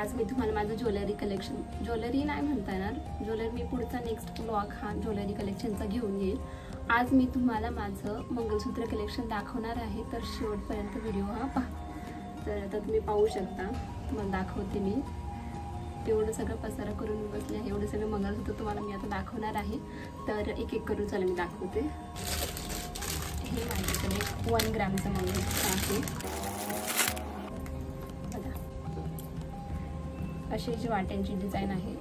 आज मी तुम्हाला माझं ज्वेलरी कलेक्शन, ज्वेलरी नाही म्हणता येणार, ज्वेलरी मी पुढचा नेक्स्ट व्लॉग हा ज्वेलरी कलेक्शनचा घेऊन येईल. आज मी तुम्हाला माझं मंगळसूत्र कलेक्शन दाखवणार आहे, तर शेवटपर्यंत व्हिडिओ हा पहा. तर आता तुम्ही पाहू शकता, तुम्हाला दाखवते मी. एवढं सगळं पसारा करून बसले आहे, एवढे सगळे मंगळसूत्र तुम्हाला मी आता दाखवणार आहे. तर एक एक करून चला मी दाखवते. हे माझ्याकडे 1 ग्रॅमचं मंगळसूत्र आहे. अशी जी वाट्यांची डिझाईन आहे,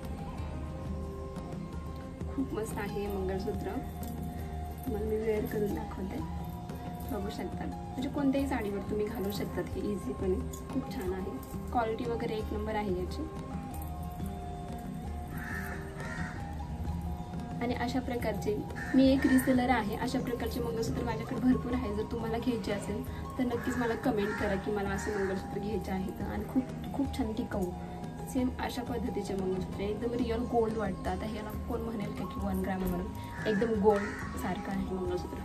खूप मस्त आहे मंगळसूत्र. तुम्हाला मी वेअर करून दाखवते, बघू शकता. म्हणजे कोणत्याही साडीवर तुम्ही घालू शकतात हे इझीपणे. खूप छान आहे, क्वालिटी वगैरे एक नंबर आहे याची. आणि अशा प्रकारचे मी एक रिसेलर आहे. अशा प्रकारचे मंगळसूत्र माझ्याकडे भरपूर आहे. जर तुम्हाला घ्यायचे असेल तर नक्कीच मला कमेंट करा की मला असे मंगळसूत्र घ्यायचे आहेत. आणि खूप छान टिकाऊ सेम अशा पद्धतीचे मंगळसूत्र एकदम रिअल गोल्ड वाटतात. आता ह्याला कोण म्हणेल का की 1 ग्रॅम म्हणून, एकदम गोल्ड सारखं आहे मंगळसूत्र.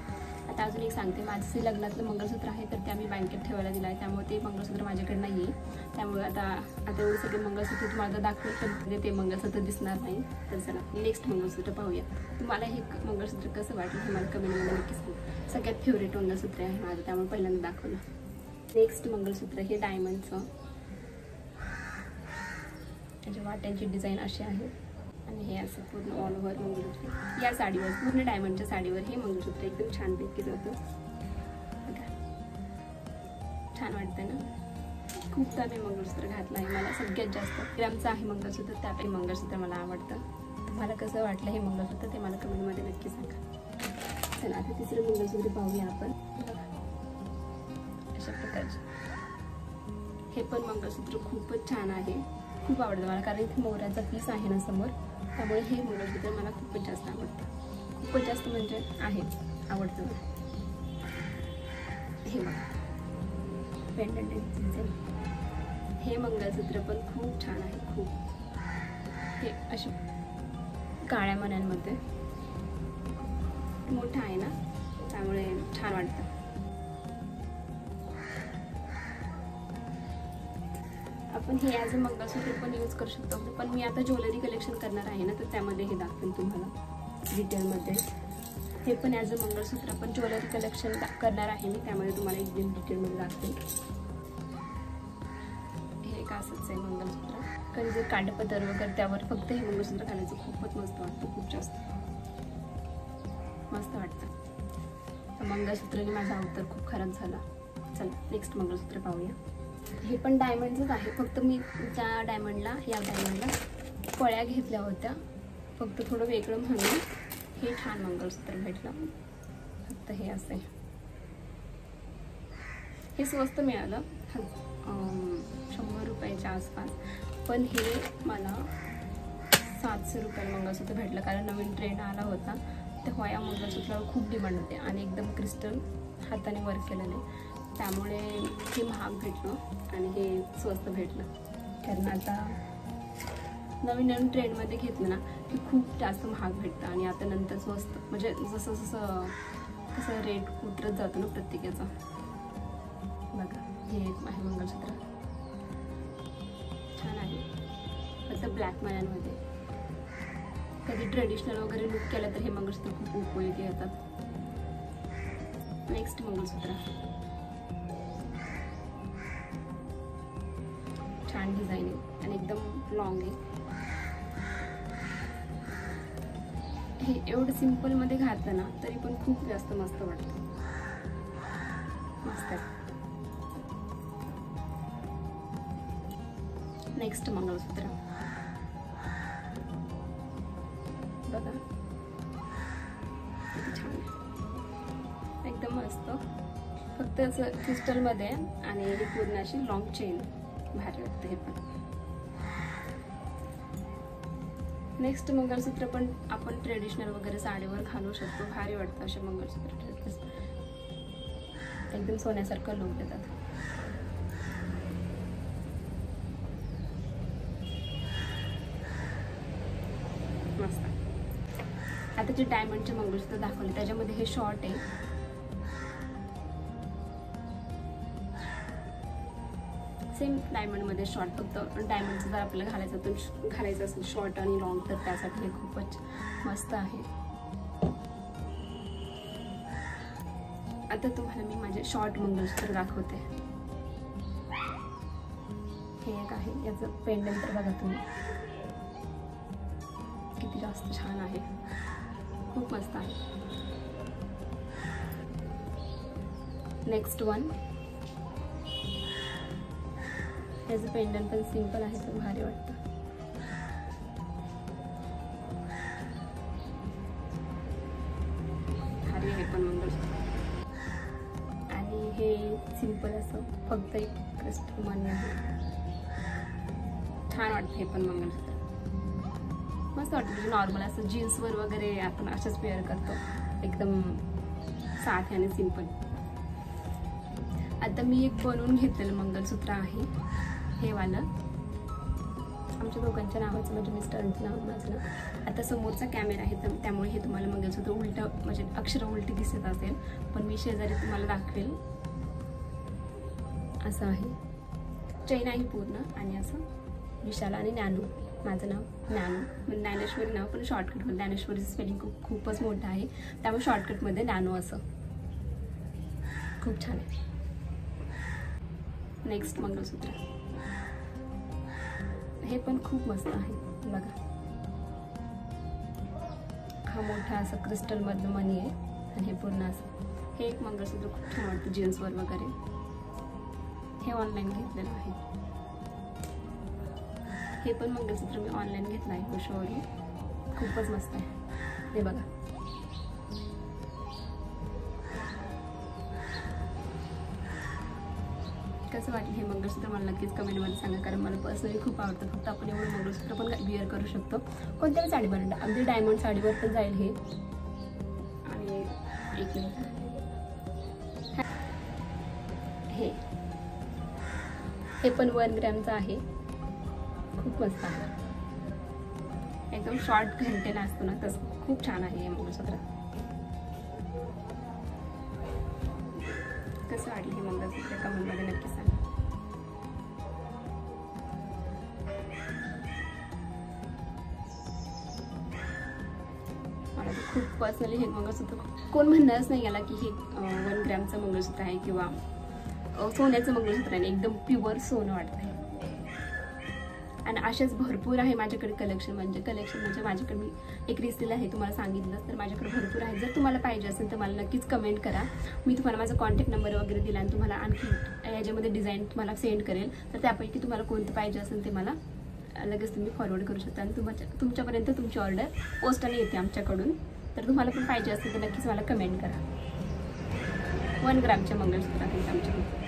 आता अजून एक सांगते, माझं जे लग्नातलं मंगळसूत्र आहे तर ते आम्ही बँकेत ठेवायला दिलं आहे, त्यामुळे ते मंगळसूत्र माझ्याकडे नाही आहे. त्यामुळे आता एवढे सगळे मंगळसूत्र तुम्हाला दाखवेल पण ते मंगळसूत्र दिसणार नाही. तर चला नेक्स्ट मंगळसूत्र पाहूया. तुम्हाला हे मंगळसूत्र कसं वाटलं हे मला कमेंटमध्ये नक्कीच सांगा. सगळ्यात फेवरेट मंगळसूत्र आहे माझं, त्यामुळे पहिल्यांदा दाखवलं. नेक्स्ट मंगळसूत्र हे डायमंडचं. त्याच्या वाट्यांची डिझाईन अशी आहे आणि हे असं पूर्ण ऑल ओव्हर मंगळसूत्र. या साडीवर, पूर्ण डायमंडच्या साडीवर हे मंगळसूत्र एकदम छानपैकी जातं. छान वाटतं ना. खूपदा मी मंगळसूत्र घातलं आहे. मला सगळ्यात जास्त ग्रॅमचं आहे मंगळसूत्र, त्यापैकी मंगळसूत्र मला आवडतं. तुम्हाला कसं वाटलं हे मंगळसूत्र ते मला कमेंटमध्ये नक्की सांगा. चला आता तिसरं मंगळसूत्र पाहूया आपण. अशा प्रकारचे हे पण मंगळसूत्र खूपच छान आहे. खूप आवडतं मला, कारण इथे मोराचा पीस आहे ना समोर, त्यामुळे हे मंगळसूत्र मला खूपच जास्त आवडतं. खूपच जास्त म्हणजे आहे, आवडतं मला. हे बघा पेंडंट डिझाईन. हे मंगळसूत्र पण खूप छान आहे. खूप हे असे काळ्या मण्यांमध्ये मोठं आहे ना, त्यामुळे छान वाटतं. आपण हे ॲज अ मंगळसूत्र पण यूज करू शकतो. पण मी आता ज्वेलरी कलेक्शन करणार आहे ना, तर त्यामध्ये हे दाखवेन तुम्हाला डिटेलमध्ये. हे पण ॲज अ मंगळसूत्र पण ज्वेलरी कलेक्शन करणार आहे मी, त्यामध्ये तुम्हाला एकदम डिटेलमध्ये दाखवेन. हे एक असंच आहे मंगळसूत्र, कारण जे काठपदर वगैरे त्यावर फक्त हे मंगळसूत्र घालायचं खूपच मस्त वाटतं. खूप जास्त मस्त वाटतं. तर मंगळसूत्राने माझा अवतार खूप खराब झाला. चला नेक्स्ट मंगळसूत्र पाहूया. हे पण डायमंडचंच आहे, फक्त मी या डायमंडला पळ्या घेतल्या होत्या, फक्त थोडं वेगळं म्हणून हे छान मंगळसूत्र भेटलं. फक्त हे असे, हे स्वस्त मिळालं 100 रुपयाच्या आसपास, पण हे मला 700 रुपयाला मंगळसूत्र भेटलं. कारण नवीन ट्रेंड आला होता तेव्हा या मंगळसूत्राला खूप डिमांड होते आणि एकदम क्रिस्टल हाताने वर्क केलेले, त्यामुळे हे महाग भेटलं आणि हे स्वस्त भेटलं. कारण आता नवीन ट्रेंडमध्ये घेतलं ना की खूप जास्त महाग भेटतं आणि आता नंतर स्वस्त, म्हणजे जसं कसं रेट उतरत जातो ना प्रत्येकाचा. बघा हे एक आहे मंगळसूत्र, छान आहे. फक्त ब्लॅक मण्यांमध्ये. कधी ट्रेडिशनल वगैरे लुक केलं तर हे मंगळसूत्र खूप उपयोगी येतात. नेक्स्ट मंगळसूत्र छान डिझाईन आहे आणि एकदम लॉंग आहे. हे एवढं सिंपल मध्ये घातलं ना तरी पण खूप जास्त मस्त वाटतं. मस्त. नेक्स्ट मंगळसूत्र बघा किती छान आहे, एकदम मस्त. फक्त असं क्रिस्टलमध्ये आणि ही पूर्ण अशी लॉंग चेन, भारी वाटतं हे पण. नेक्स्ट मंगळसूत्र पण आपण ट्रेडिशनल वगैरे साडीवर घालू शकतो, भारी वाटतं असे मंगळसूत्र. एकदम सोन्यासारखं लुक देतात. मस्त. आता जे डायमंडचे मंगळसूत्र दाखवले त्याच्यामध्ये हे शॉर्ट आहे, सेम डायमंडमध्ये शॉर्ट, फक्त डायमंडचं जर आपल्याला घालायचं असेल शॉर्ट आणि लॉंग तर त्यासाठी हे खूपच मस्त आहे. आता तुम्हाला मी माझे शॉर्ट मंगळसूत्र दाखवते. हे एक आहे, याचं पेंडंट तर बघा तुम्ही किती जास्त छान आहे, खूप मस्त आहे. नेक्स्ट वन, याचं पेंडंट पण सिंपल आहे तर भारी वाटतं. भारी आहे पण मंगळसूत्र. आणि हे सिंपल असं फक्त एक क्रिस्टल मनी आहे, छान वाटतं हे पण मंगळसूत्र, मस्त वाटतं. म्हणजे नॉर्मल असं जीन्सवर वगैरे आपण अशाच वेअर करतो, एकदम साधे आणि सिंपल. आता मी एक बनवून घेतलेलं मंगळसूत्र आहे हे वालं, आमच्या दोघांच्या नावाचं, म्हणजे मिस्टरांचं नाव, माझं नाव. आता समोरचा कॅमेरा आहे तर त्यामुळे हे तुम्हाला मंगळसूत्र उलटं, म्हणजे अक्षर उलटी दिसत असेल, पण मी शेजारी तुम्हाला दाखवेल. असं आहे, चैन आहे पूर्ण, आणि असं विशाल आणि ज्ञानू, माझं नाव ज्ञानू, ज्ञानेश्वरी नाव, पण शॉर्टकटमध्ये ज्ञानेश्वरीचं स्पेलिंग खूपच मोठं आहे, त्यामुळे शॉर्टकटमध्ये ज्ञानू असं. खूप छान आहे. नेक्स्ट मंगळसूत्र, हे पण खूप मस्त आहे बघा. हा मोठा असं क्रिस्टलमधलं मनी आहे आणि हे पूर्ण असं. हे एक मंगळसूत्र खूप छान वाटतं जीन्सवर वगैरे. हे ऑनलाईन घेतलेलं आहे. हे पण मंगळसूत्र मी ऑनलाईन घेतलं आहे मिशोवरून, खूपच मस्त आहे. हे बघा, कसं वाटलं हे मंगळसूत्र मला नक्कीच कमेंटमध्ये सांगा, कारण मला पर्सनली खूप आवडतं. फक्त आपण एवढं मंगळसूत्र पण विअर करू शकतो कोणत्याही साडीवर, अगदी डायमंड साडीवर पण जाईल हे. आणि एक मिनिट, हे पण 1 ग्रॅमचं आहे, खूप मस्त आहे, एकदम शॉर्ट घंटेला असतो ना तसं, खूप छान आहे हे मंगळसूत्र. कसं वाटलं हे मंगळसूत्र कमेंटमध्ये नक्की सांगा. मला खूप पर्सनली हे मंगळसूत्र कोण म्हणणारच नाही याला की हे 1 ग्रॅमचं मंगळसूत्र आहे किंवा सोन्याचं मंगळसूत्र आहे, एकदम प्युअर सोनं वाटतंय. आणि असेच भरपूर आहे माझ्याकडे कलेक्शन म्हणजे माझ्याकडे मी एक रिसेल आहे, तुम्हाला सांगितलं तर माझ्याकडे भरपूर आहे. जर तुम्हाला पाहिजे असेल तर मला नक्कीच कमेंट करा, मी तुम्हाला माझा कॉन्टॅक्ट नंबर वगैरे दिला आणि तुम्हाला आणखी याच्यामध्ये डिझाईन तुम्हाला सेंड करेल. तर त्यापैकी तुम्हाला कोणतं पाहिजे असेल ते मला लगेच तुम्ही फॉरवर्ड करू शकता आणि तुमच्यापर्यंत तुमची ऑर्डर पोस्टाने येते आमच्याकडून. तर तुम्हाला पण पाहिजे असेल तर नक्कीच मला कमेंट करा. 1 ग्रॅमचे मंगळसूत्र आहेत आमच्याकडे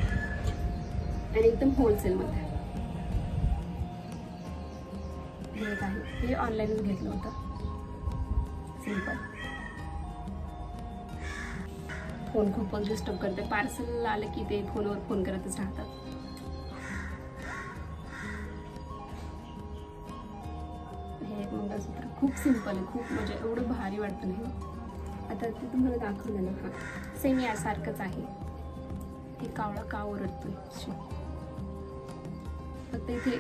आणि एकदम होलसेलमध्ये. हे एक आहे, हे ऑनलाईनच घेतलं होतं, सिंपल. फोन खूपच डिस्टर्ब करते, पार्सल आलं की ते फोनवर फोन करतच राहतात. हे एक मंगळसूत्र खूप सिंपल आहे, खूप म्हणजे एवढं भारी वाटतं नाही. आता ते तुम्हाला दाखवलं ना, हा सेम यासारखंच आहे. हे कावळा का ओरडतोय, फक्त इथे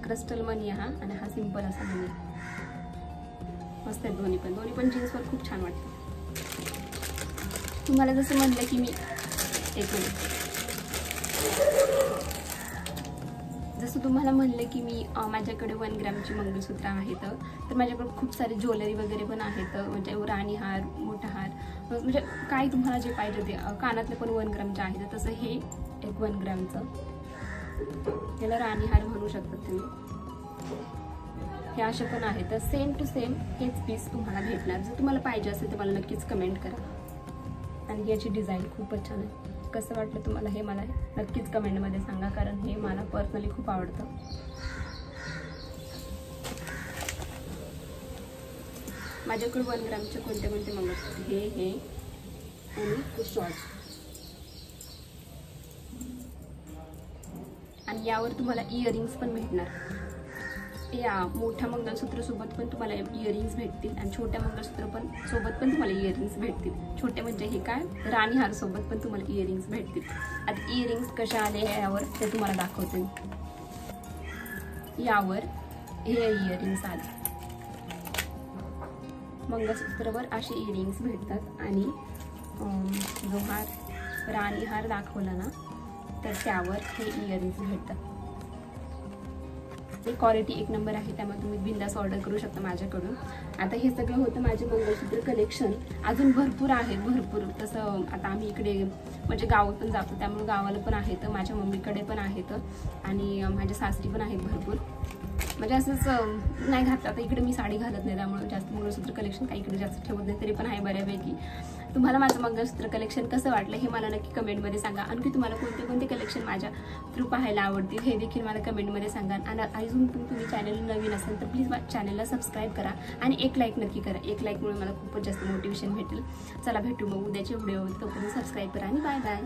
क्रिस्टल मनी हा आणि हा सिंपल असा मनी. मस्त आहे दोन्ही पण जीन्सवर खूप छान वाटतं. तुम्हाला जसं म्हणलं की मी एक मिनिट, जसं तुम्हाला म्हणलं की मी माझ्याकडे 1 ग्रॅमची मंगळसूत्र आहेत, तर माझ्याकडे खूप सारे ज्वेलरी वगैरे पण आहेत, म्हणजे राणी हार, मोठा हार, म्हणजे काय तुम्हाला जे पाहिजे ते. कानातले पण 1 ग्रॅमचे आहेत, तसं हे एक 1 ग्रॅमचं, याला राणी हार म्हणू शकतात तुम्ही. हे असे पण आहे, तर सेम टू सेम हेच पीस तुम्हाला भेटणार. जर तुम्हाला पाहिजे असेल तर मला नक्कीच कमेंट करा. आणि याची डिझाईन खूपच छान आहे. कसं वाटलं तुम्हाला हे मला नक्कीच कमेंटमध्ये सांगा, कारण हे मला पर्सनली खूप आवडतं. माझ्याकडे 1 ग्रॅमचे कोणते मंगळसूत्र, हे आणि शॉर्ट. आणि यावर तुम्हाला इयरिंग्स पण भेटणार. या मोठ्या मंगळसूत्र सोबत पण तुम्हाला इयरिंग्स भेटतील आणि छोट्या मंगळसूत्र पण सोबत पण तुम्हाला इयरिंग्स भेटतील. छोटे म्हणजे हे काय, राणी हार सोबत पण तुम्हाला इयरिंग्स भेटतील. आता इयरिंग्स कशा आले यावर ते तुम्हाला दाखवते. यावर हे इयरिंग्स आले, मंगळसूत्रावर असे इयरिंग्स भेटतात आणि जो हार राणी हार दाखवला ना तर त्यावर हे इयरिंग्स भेटतात. ते क्वालिटी एक नंबर आहे, त्यामुळे तुम्ही बिंदास ऑर्डर करू शकता माझ्याकडून. आता हे सगळं होतं माझे मंगळसूत्र कलेक्शन. अजून भरपूर आहेत, भरपूर. तसं आता आम्ही इकडे म्हणजे गावातून जातो त्यामुळे गावाला पण आहेत, माझ्या मम्मीकडे पण आहेत आणि माझ्या सासरी पण आहेत भरपूर. म्हणजे असंच नाही घातलं. आता इकडे मी साडी घालत नाही त्यामुळे जास्त मंगळसूत्र कलेक्शन काही इकडे जास्त ठेवत नाही, तरी पण आहे बऱ्यापैकी. तुम्हाला माझं मंगळसूत्र कलेक्शन कसं वाटलं हे मला नक्की कमेंटमध्ये सांगा. आणखी तुम्हाला कोणते कोणते कलेक्शन माझ्या थ्रू पाहायला आवडतील हे देखील मला कमेंटमध्ये सांगा. आणि अजून पण तुम्ही चॅनल नवीन असाल तर प्लीज चॅनलला सबस्क्राईब करा आणि एक लाईक नक्की करा. एक लाईकमुळे मला खूपच जास्त मोटिवेशन भेटेल. चला भेटू मग उद्याच्या व्हिडिओ, तोपर्यंत सबस्क्राईब करा आणि बाय बाय.